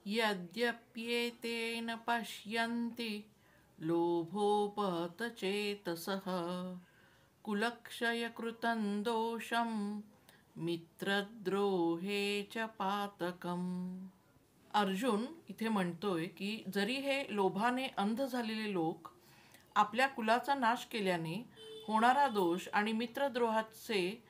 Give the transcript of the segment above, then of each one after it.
यद्यप्येतेन पश्यन्ति लोभोपहत चेतसः कुलक्षयकृतं दोषं मित्रद्रोहे च पातकम्. अर्जुन इथे म्हणतोय की जरी हे लोभाने अंध झालेले लोक आपल्या कुलाचा नाश केल्याने होणारा दोष आणि मित्रद्रोहाचे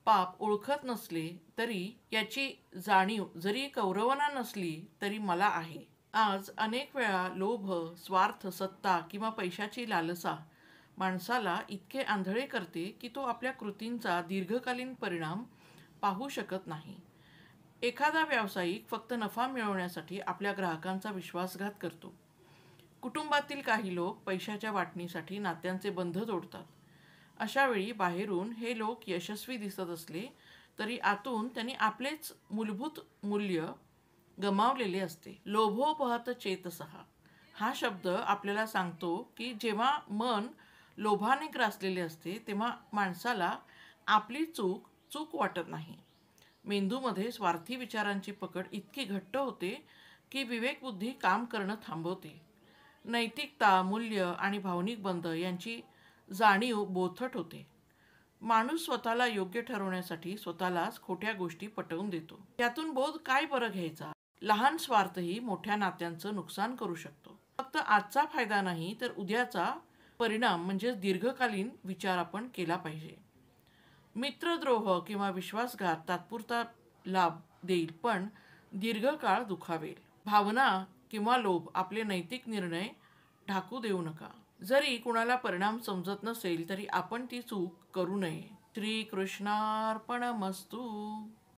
पाप ओळखत नसले तरी याची जाणीव जरी कौरवांना नसली तरी मला आहे. आज अनेक वेळा लोभ, स्वार्थ, सत्ता किंवा पैशाची लालसा माणसाला इतके आंधळे करते की तो आपल्या कृतींचा दीर्घकालीन परिणाम पाहू शकत नाही. एखादा व्यावसायिक फक्त नफा मिळवण्यासाठी आपल्या ग्राहकांचा विश्वासघात करतो. कुटुंबातील काही लोक पैशाच्या वाटणीसाठी नात्यांचे बंध तोडतात. अशा वेळी बाहेरून हे लोक यशस्वी दिसत असले तरी आतून त्यांनी आपलेच मूलभूत मूल्य गमावलेले असते. लोभोपहत चेतसः हा शब्द आपल्याला सांगतो की जेव्हा मन लोभाने ग्रासलेले असते तेव्हा माणसाला आपली चूक चूक वाटत नाही. मेंदूमध्ये स्वार्थी विचारांची पकड इतकी घट्ट होते की विवेकबुद्धी काम करणं थांबवते. नैतिकता, मूल्य आणि भावनिक बंध यांची जाणीव बोथट होते. माणूस स्वतःला योग्य ठरवण्यासाठी स्वतःलाच खोट्या गोष्टी पटवून देतो. यातून बोध काय बरं घ्यायचा? लहान स्वार्थही मोठ्या नात्यांचं नुकसान करू शकतो. फक्त आजचा फायदा नाही तर उद्याचा परिणाम म्हणजे दीर्घकालीन विचार आपण केला पाहिजे. मित्रद्रोह किंवा विश्वासघात तात्पुरता लाभ देईल पण दीर्घकाळ दुखावेल. भावना किंवा लोभ आपले नैतिक निर्णय ढाकू देऊ नका. जरी कुणाला परिणाम समजत नसेल तरी आपण ती चूक करू नये. श्रीकृष्णार्पणमस्तु.